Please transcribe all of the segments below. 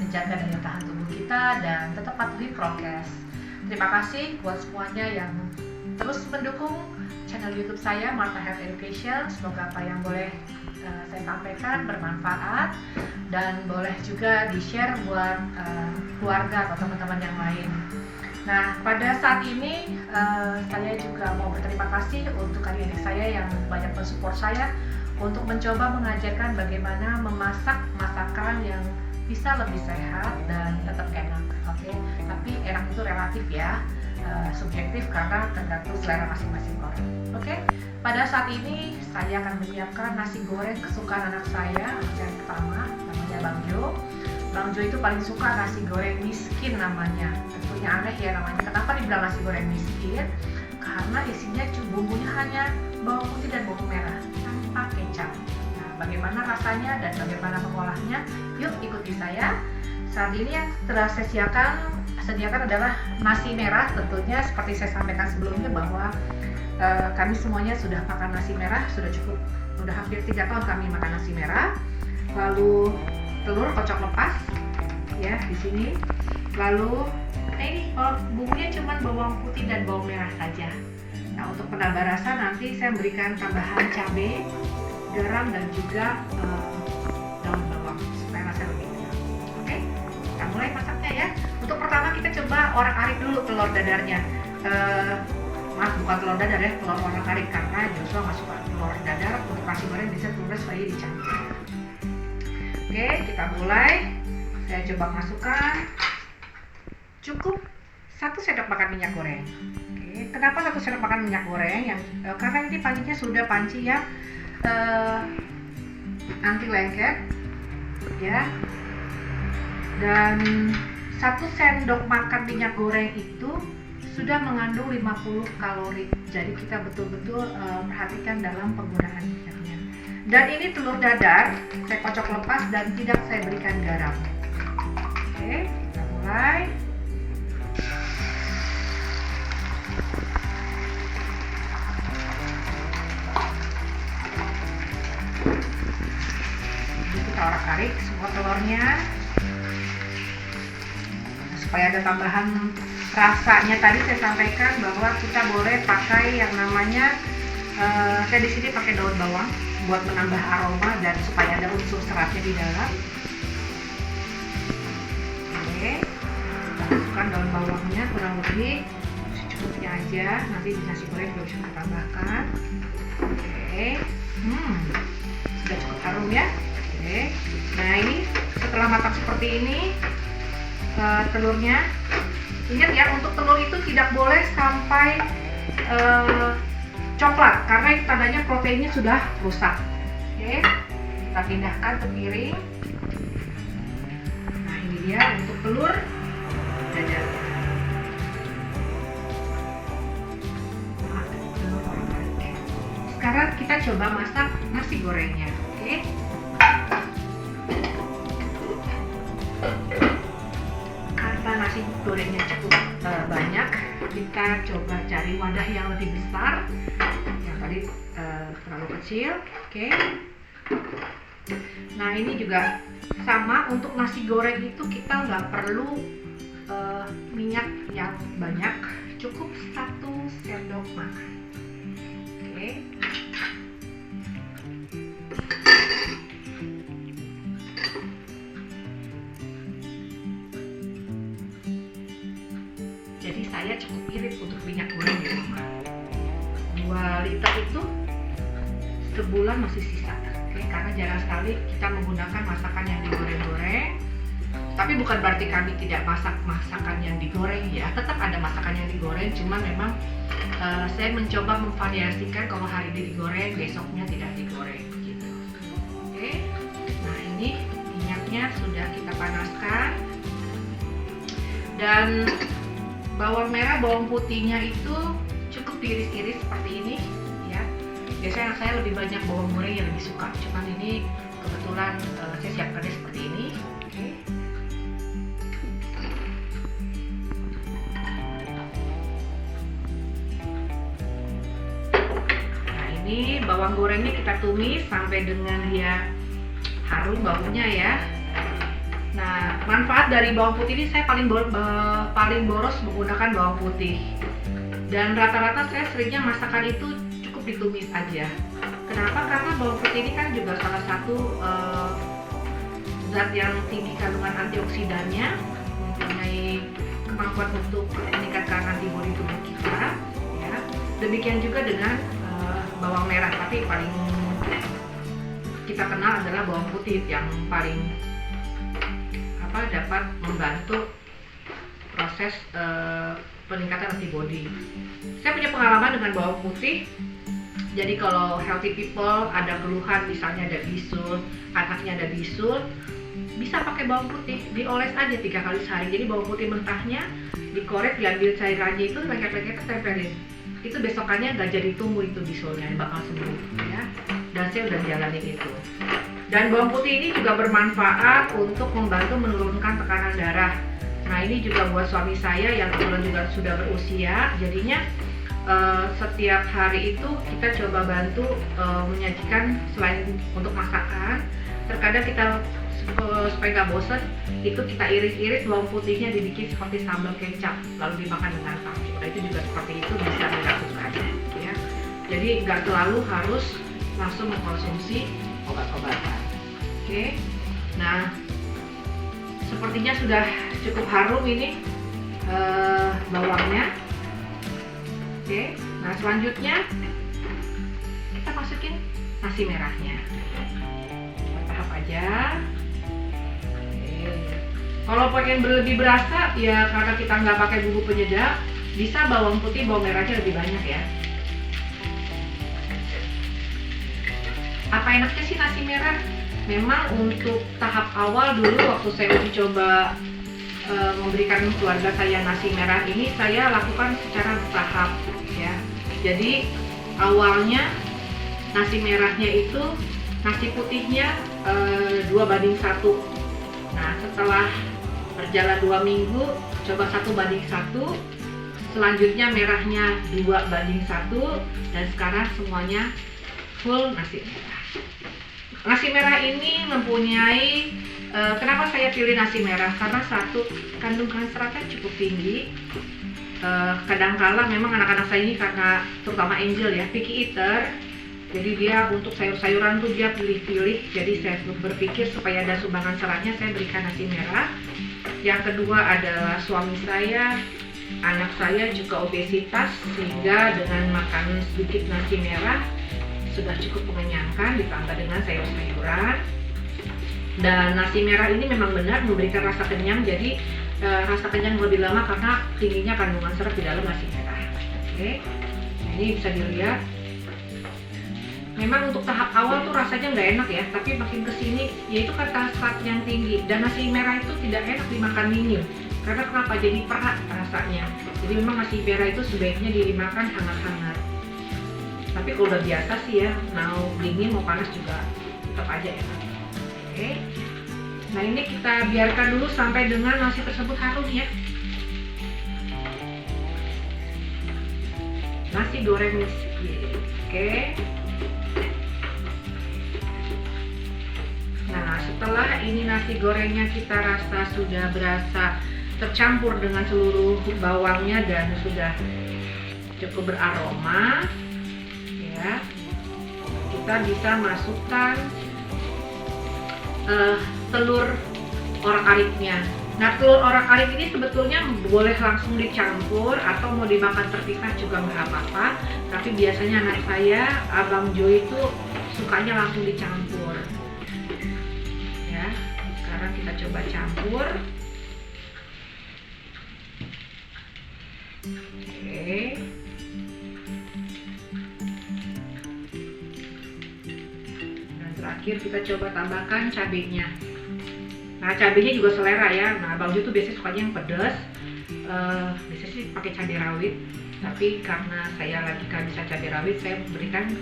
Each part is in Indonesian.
menjaga daya tahan tubuh kita dan tetap patuhi prokes. Terima kasih buat semuanya yang terus mendukung channel YouTube saya, Martha Health Education. Semoga apa yang boleh saya sampaikan bermanfaat dan boleh juga di-share buat keluarga atau teman-teman yang lain. Nah, pada saat ini saya juga mau berterima kasih untuk adik-adik saya yang banyak mensupport saya untuk mencoba mengajarkan bagaimana memasak masakan yang bisa lebih sehat dan tetap enak. Oke, tapi enak itu relatif ya, subjektif karena tergantung selera masing-masing orang. Oke, pada saat ini saya akan menyiapkan nasi goreng kesukaan anak saya yang pertama, namanya Bang Jo. Bang Jo itu paling suka nasi goreng miskin namanya. Tentunya aneh ya namanya. Kenapa dibilang nasi goreng miskin? Karena isinya bumbunya hanya bawang putih dan bawang merah tanpa kecap. Nah, bagaimana rasanya dan bagaimana mengolahnya? Yuk ikuti saya. Saat ini yang telah saya sediakan adalah nasi merah. Tentunya seperti saya sampaikan sebelumnya bahwa kami semuanya sudah makan nasi merah, sudah hampir 3 tahun kami makan nasi merah. Lalu telur kocok lepas ya di sini. Lalu ini bumbunya cuma bawang putih dan bawang merah saja. Nah, untuk penambah rasa nanti saya berikan tambahan cabai, garam dan juga daun bawang supaya rasa lebih enak. Oke, kita mulai masaknya ya. Untuk pertama kita coba orak-arik dulu telur dadarnya. Maaf, bukan telur dadar ya, telur orak-arik karena Joshua nggak suka telur dadar. Untuk nasi goreng bisa telurnya supaya dicampur. Oke, kita mulai. Saya coba masukkan cukup 1 sendok makan minyak goreng. Oke, kenapa 1 sendok makan minyak goreng? Karena ini pancinya sudah panci yang anti lengket, ya. Dan 1 sendok makan minyak goreng itu sudah mengandung 50 kalori. Jadi kita betul-betul perhatikan dalam penggunaan minyaknya. Dan ini telur dadar, saya kocok lepas dan tidak saya berikan garam. Oke, kita mulai. Jadi kita orak-arik semua telurnya supaya ada tambahan rasanya. Tadi saya sampaikan bahwa kita boleh pakai yang namanya saya di sini pakai daun bawang buat menambah aroma dan supaya ada unsur seratnya di dalam. Oke, kita masukkan daun bawangnya kurang lebih secukupnya aja. Nanti di nasi goreng juga bisa kita tambahkan. Oke, sudah cukup harum ya. Oke, nah ini setelah matang seperti ini telurnya. Ingat ya, untuk telur itu tidak boleh sampai coklat karena itu tandanya proteinnya sudah rusak. Oke, kita pindahkan ke piring. Nah, ini dia untuk telur dadar. Sekarang kita coba masak nasi gorengnya. Oke. Nasi gorengnya cukup banyak, kita coba cari wadah yang lebih besar. Yang tadi terlalu kecil. Oke. Nah, ini juga sama, untuk nasi goreng itu kita nggak perlu minyak yang banyak, cukup 1 sendok makan. Oke. Jadi saya cukup irit untuk minyak goreng di rumah. 2 liter itu sebulan masih sisa. Oke, karena jarang sekali kita menggunakan masakan yang digoreng-goreng. Tapi bukan berarti kami tidak masak masakan yang digoreng ya. Tetap ada masakan yang digoreng, cuma memang saya mencoba memvariasikan, kalau hari ini digoreng, besoknya tidak digoreng gitu. Oke. Nah, ini minyaknya sudah kita panaskan. Dan bawang merah, bawang putihnya itu cukup diiris-iris seperti ini ya. Biasanya saya lebih banyak bawang goreng yang lebih suka, cuman ini kebetulan saya siapkannya seperti ini. Oke. Nah, ini bawang gorengnya kita tumis sampai dengan dia harum baunya ya. Nah, manfaat dari bawang putih ini saya paling boros menggunakan bawang putih. Dan rata-rata saya seringnya masakan itu cukup ditumis aja. Kenapa? Karena bawang putih ini kan juga salah satu zat yang tinggi kandungan antioksidannya, mempunyai kemampuan untuk meningkatkan antibodi tubuh kita. Ya. Demikian juga dengan bawang merah, tapi paling kita kenal adalah bawang putih yang paling dapat membantu proses peningkatan antibodi. Saya punya pengalaman dengan bawang putih. Jadi kalau healthy people ada keluhan, misalnya ada bisul, anaknya ada bisul, bisa pakai bawang putih, dioles aja 3 kali sehari. Jadi bawang putih mentahnya dikorek, diambil cairannya itu, lengket-lengket tempelin. Itu besokannya nggak jadi tumbuh itu bisulnya, bakal sembuh ya. Dan saya udah jalanin itu. Dan bawang putih ini juga bermanfaat untuk membantu menurunkan tekanan darah. Nah, ini juga buat suami saya yang kebetulan juga sudah berusia, jadinya setiap hari itu kita coba bantu menyajikan selain untuk masakan. Terkadang kita supaya nggak bosan, itu kita iris-iris bawang putihnya dibikin seperti sambal kecap, lalu dimakan dengan pancit. Nah, itu juga seperti itu bisa dilakukan ya. Jadi nggak selalu harus langsung mengkonsumsi obat-obatan. Oke. Nah, sepertinya sudah cukup harum ini bawangnya. Oke. Nah, selanjutnya kita masukin nasi merahnya. Tahap aja. Oke. Kalau pengen lebih berasa ya, karena kita nggak pakai bumbu penyedap, bisa bawang putih, bawang merahnya lebih banyak ya. Apa enaknya sih nasi merah? Memang untuk tahap awal dulu waktu saya uji coba memberikan keluarga saya nasi merah ini, saya lakukan secara bertahap ya. Jadi awalnya nasi merahnya itu nasi putihnya 2:1. Nah, setelah berjalan 2 minggu coba 1:1, selanjutnya merahnya 2:1, dan sekarang semuanya full nasi merah. Nasi merah ini mempunyai, kenapa saya pilih nasi merah? Karena satu, kandungan seratnya cukup tinggi. Kadangkala memang anak-anak saya ini, karena terutama Angel ya, picky eater, jadi dia untuk sayur-sayuran tuh dia pilih-pilih. Jadi saya berpikir supaya ada sumbangan seratnya, saya berikan nasi merah. Yang kedua adalah suami saya, anak saya juga obesitas, sehingga dengan makan sedikit nasi merah sudah cukup mengenyangkan, ditambah dengan sayur-sayuran. Dan nasi merah ini memang benar memberikan rasa kenyang, jadi rasa kenyang lebih lama karena tingginya kandungan serat di dalam nasi merah. Oke, nah, ini bisa dilihat. Memang untuk tahap awal tuh rasanya nggak enak ya, tapi makin kesini yaitu kata serat yang tinggi, dan nasi merah itu tidak enak dimakan dingin. Karena kenapa? Jadi perak rasanya. Jadi memang nasi merah itu sebaiknya dimakan hangat-hangat. Tapi kalau udah biasa sih ya, mau dingin mau panas juga tetap aja enak. Oke. Nah, ini kita biarkan dulu sampai dengan nasi tersebut harum ya. Nasi goreng miskin. Oke. Nah, setelah ini nasi gorengnya kita rasa sudah berasa tercampur dengan seluruh bawangnya dan sudah cukup beraroma. Kita bisa masukkan telur orak-ariknya. Nah, telur orak-arik ini sebetulnya boleh langsung dicampur atau mau dimakan terpisah juga nggak apa-apa. Tapi biasanya anak saya, Abang Joy itu sukanya langsung dicampur. Ya, sekarang kita coba campur. Oke. Terakhir kita coba tambahkan cabenya. Nah, cabenya juga selera ya. Nah, Bang Ju tuh biasanya sukanya yang pedas. Biasanya sih pakai cabai rawit, tapi karena saya lagi kan bisa cabai rawit, saya berikan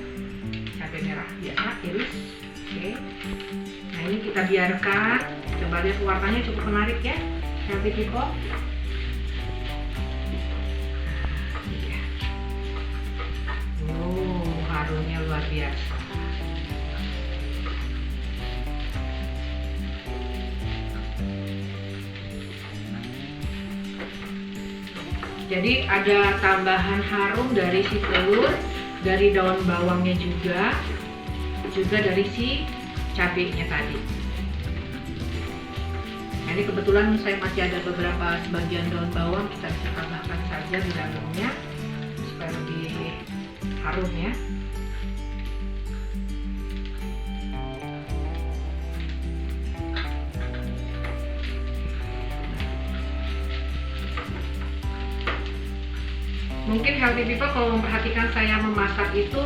cabai merah biasa iris. Oke. Nah, ini kita biarkan. Coba lihat warnanya cukup menarik ya, healthy people. Harumnya luar biasa. Jadi ada tambahan harum dari si telur, dari daun bawangnya juga dari si cabenya tadi. Nah, ini kebetulan saya masih ada beberapa sebagian daun bawang, kita bisa tambahkan saja di dalamnya supaya lebih harum ya. Mungkin healthy people kalau memperhatikan saya memasak itu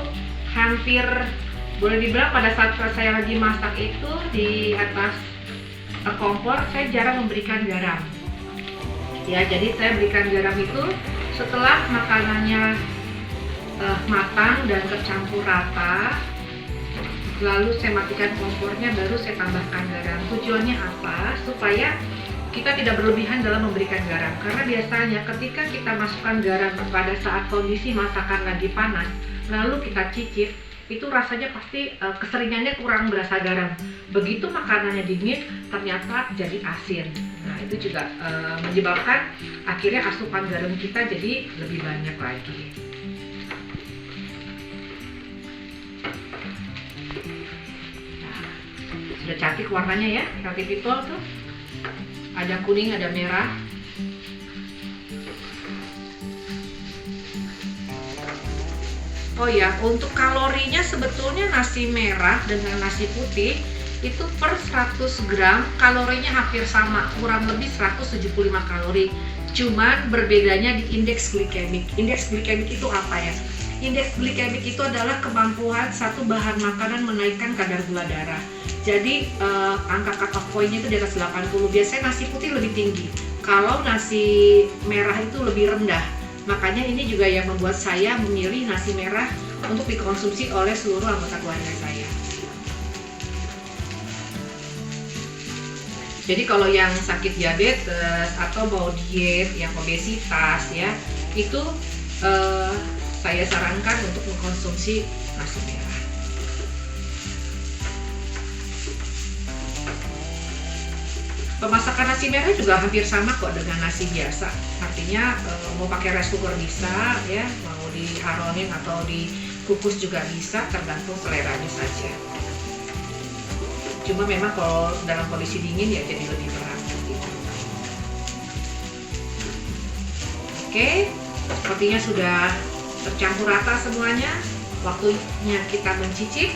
hampir boleh dibilang pada saat saya lagi masak itu di atas kompor saya jarang memberikan garam. Ya, jadi saya berikan garam itu setelah makanannya matang dan tercampur rata. Lalu saya matikan kompornya, baru saya tambahkan garam. Tujuannya apa? Supaya kita tidak berlebihan dalam memberikan garam, karena biasanya ketika kita masukkan garam pada saat kondisi masakan lagi panas, lalu kita cicip, itu rasanya pasti keseringannya kurang berasa garam. Begitu makanannya dingin, ternyata jadi asin. Nah, itu juga menyebabkan akhirnya asupan garam kita jadi lebih banyak lagi. Nah, sudah cantik warnanya ya, healthy people tuh. Ada kuning, ada merah. Oh ya, untuk kalorinya sebetulnya nasi merah dengan nasi putih itu per 100 gram kalorinya hampir sama, kurang lebih 175 kalori. Cuman berbedanya di indeks glikemik. Indeks glikemik itu apa ya? Indeks glikemik itu adalah kemampuan satu bahan makanan menaikkan kadar gula darah. Jadi angka cut-off point-nya itu di atas 80. Biasanya nasi putih lebih tinggi. Kalau nasi merah itu lebih rendah. Makanya ini juga yang membuat saya memilih nasi merah untuk dikonsumsi oleh seluruh anggota keluarga saya. Jadi kalau yang sakit diabetes atau mau diet, yang obesitas ya, itu saya sarankan untuk mengkonsumsi nasi merah. Pemasakan nasi merah juga hampir sama kok dengan nasi biasa. Artinya mau pakai rice cooker bisa ya, mau diharonin atau dikukus juga bisa, tergantung seleranya saja. Cuma memang kalau dalam kondisi dingin ya jadi lebih berat gitu. Oke, sepertinya sudah tercampur rata semuanya. Waktunya kita mencicip.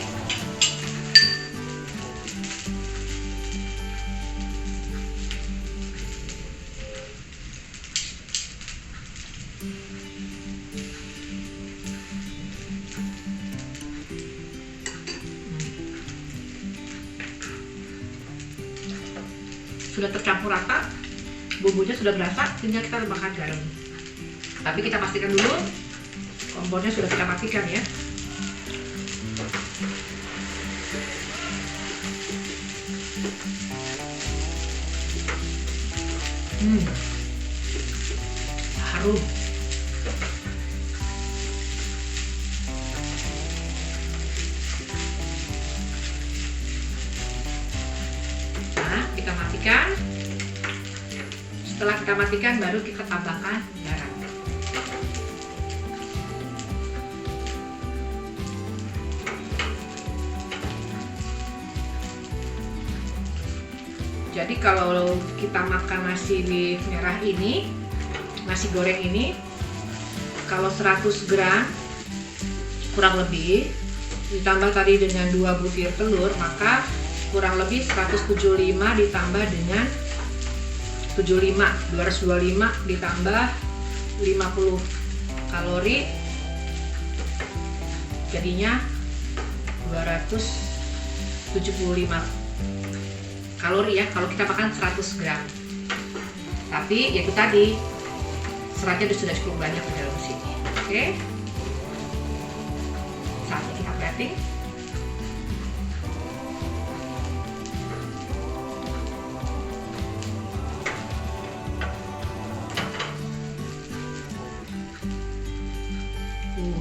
Sudah tercampur rata, bumbunya sudah berasa, tinggal kita tambahkan garam. Tapi kita pastikan dulu kompornya sudah kita matikan ya. Harum. Kita matikan. Setelah kita matikan baru kita tambahkan garam. Jadi kalau kita makan nasi merah ini, nasi goreng ini, kalau 100 gram kurang lebih ditambah tadi dengan 2 butir telur, maka kurang lebih 175 ditambah dengan 75, 225 ditambah 50 kalori, jadinya 275 kalori ya kalau kita makan 100 gram. Tapi ya itu tadi, seratnya sudah cukup banyak di dalam sini. Oke, saatnya kita plating.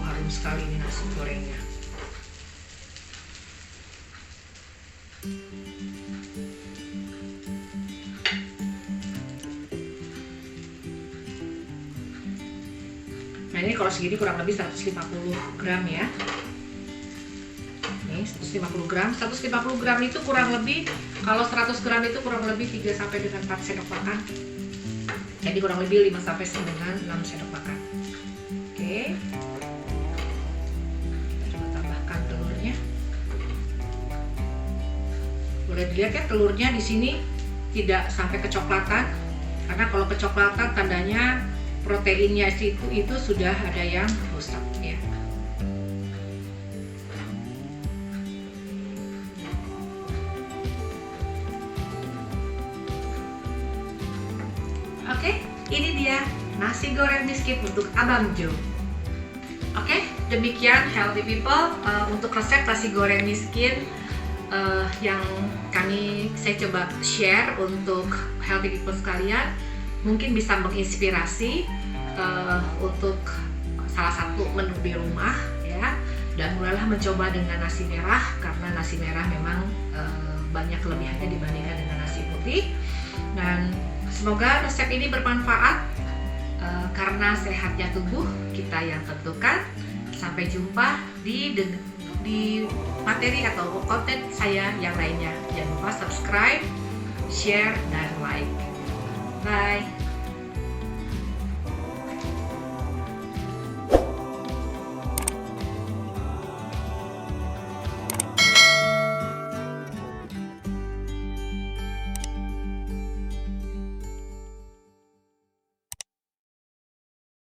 Harum sekali ini nasi gorengnya. Nah ini kalau segini kurang lebih 150 gram ya. Nih 150 gram. 150 gram itu kurang lebih, kalau 100 gram itu kurang lebih 3 sampai dengan 4 sendok makan. Jadi kurang lebih 5 sampai dengan 6 sendok makan. Oke. Coba tambahkan telurnya. Boleh dilihat ya, telurnya di sini tidak sampai kecoklatan. Karena kalau kecoklatan tandanya proteinnya itu sudah ada yang rusak ya. Oke, ini dia nasi goreng miskin untuk Abang Jo. Oke, demikian healthy people untuk resep nasi goreng miskin yang saya coba share untuk healthy people sekalian. Mungkin bisa menginspirasi untuk salah satu menu di rumah ya, dan mulailah mencoba dengan nasi merah karena nasi merah memang banyak kelebihannya dibandingkan dengan nasi putih. Dan semoga resep ini bermanfaat karena sehatnya tubuh kita yang tentukan. Sampai jumpa di materi atau konten saya yang lainnya. Jangan lupa subscribe, share, dan like. Bye.